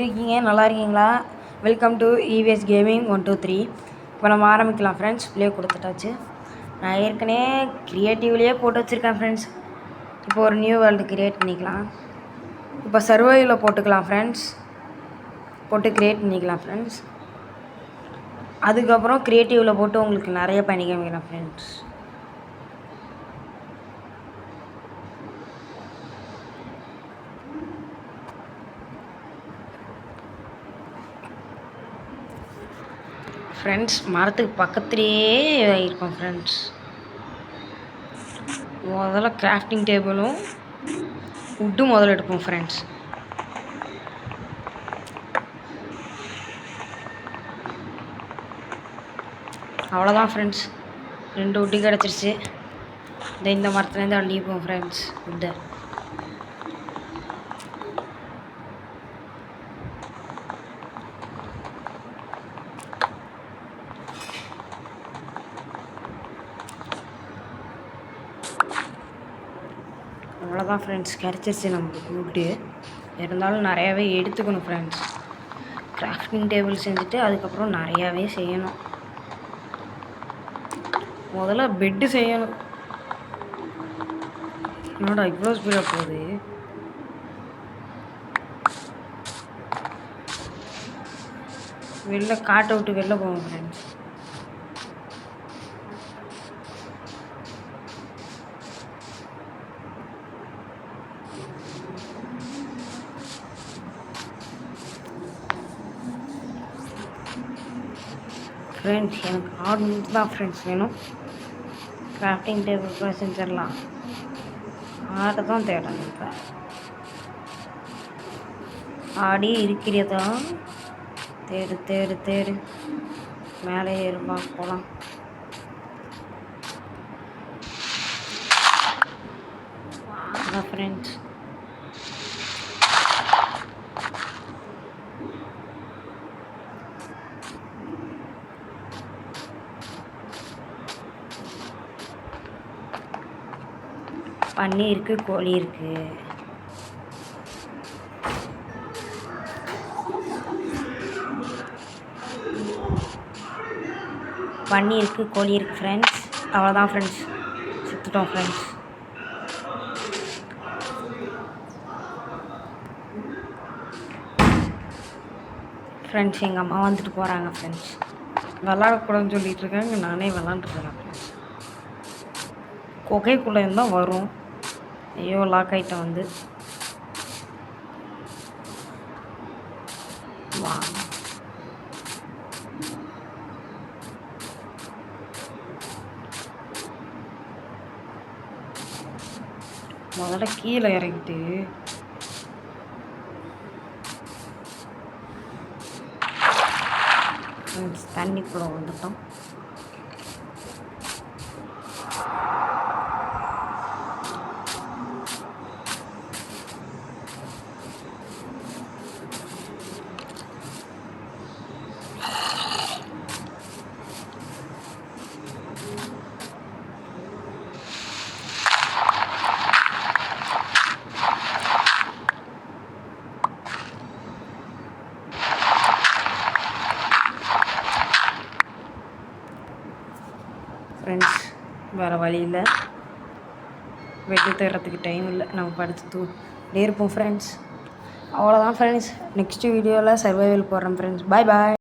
இருக்கீங்க நல்லா இருக்கீங்களா? Welcome to EVS gaming 123. இப்போ நம்ம ஆரம்பிக்கலாம் ஃப்ரெண்ட்ஸ். ப்ளே கொடுத்துட்டாச்சு. நான் ஏற்கனவே க்ரியேட்டிவ்லேயே போட்டு வச்சுருக்கேன் ஃப்ரெண்ட்ஸ். இப்போ ஒரு நியூ வேர்ல்டு க்ரியேட் பண்ணிக்கலாம். இப்போ சர்வைவில் போட்டுக்கலாம் ஃப்ரெண்ட்ஸ். போட்டு க்ரியேட் பண்ணிக்கலாம் ஃப்ரெண்ட்ஸ். அதுக்கப்புறம் க்ரியேட்டிவில் போட்டு உங்களுக்கு நிறைய பண்ணி காமிக்கலாம் ஃப்ரெண்ட்ஸ். ஃப்ரெண்ட்ஸ் மரத்துக்கு பக்கத்துலேயே இருப்போம் ஃப்ரெண்ட்ஸ். முதல்ல கிராஃப்டிங் டேபிளும் உட்டும் முதல்ல எடுப்போம் ஃப்ரெண்ட்ஸ். அவ்வளோதான் ஃப்ரெண்ட்ஸ், 2 உட்டு கிடச்சிருச்சு. இந்த மரத்துலேருந்து அள்ளிப்போம் ஃப்ரெண்ட்ஸ் உட்டை. அவ்வளோதான் ஃப்ரெண்ட்ஸ், கிடச்சிருச்சு நம்மளுக்கு உட்டு. இருந்தாலும் நிறையாவே எடுத்துக்கணும் ஃப்ரெண்ட்ஸ். கிராஃப்டிங் டேபிள் செஞ்சுட்டு அதுக்கப்புறம் நிறையாவே செய்யணும். முதல்ல பெட்டு செய்யணும். என்னோட இவ்வளோ ஸ்பீடாக போகுது. வெளில காட்டை விட்டு வெளில போவோம் ஃப்ரெண்ட்ஸ். ஃப்ரெண்ட்ஸ் எனக்கு ஆடு தான் ஃப்ரெண்ட்ஸ் வேணும். கிராஃப்டிங் டேபிள் கூட செஞ்சிடலாம். ஆடை தான் தேடணும். இப்போ ஆடி இருக்கிறதா தேடு தேடு தேடு. மேலே ஏறுவா போகலாம். அதான் ஃப்ரெண்ட்ஸ், பன்னி இருக்குது, கோழி இருக்குது. பன்னி இருக்குது, கோழி இருக்குது ஃப்ரெண்ட்ஸ். அவ்வளோதான் ஃப்ரெண்ட்ஸ், சுற்றுட்டோம் ஃப்ரெண்ட்ஸ். ஃப்ரெண்ட்ஸ் எங்கள் அம்மா வந்துட்டு போகிறாங்க ஃப்ரெண்ட்ஸ். விளாடக்கூடாதுன்னு சொல்லிகிட்டு இருக்காங்க, நானே விளாண்டுருக்கேன் ஃப்ரெண்ட்ஸ். குகைக்குள்ளே இருந்தால் வரும். ஐயோ லாக் ஆகிட்டேன் வந்து. வா முதல்ல கீழே இறங்கிட்டு தண்ணிக்குள்ளே வந்துட்டோம். ஃப்ரெண்ட்ஸ் வேறு வழி இல்லை, வெட்டி தேடுறதுக்கு டைம் இல்லை. நம்ம படித்து இருப்போம் ஃப்ரெண்ட்ஸ். அவ்வளோதான் ஃப்ரெண்ட்ஸ். நெக்ஸ்ட்டு வீடியோவில் சர்வைவல் போடுறேன் ஃப்ரெண்ட்ஸ். பாய் பாய்.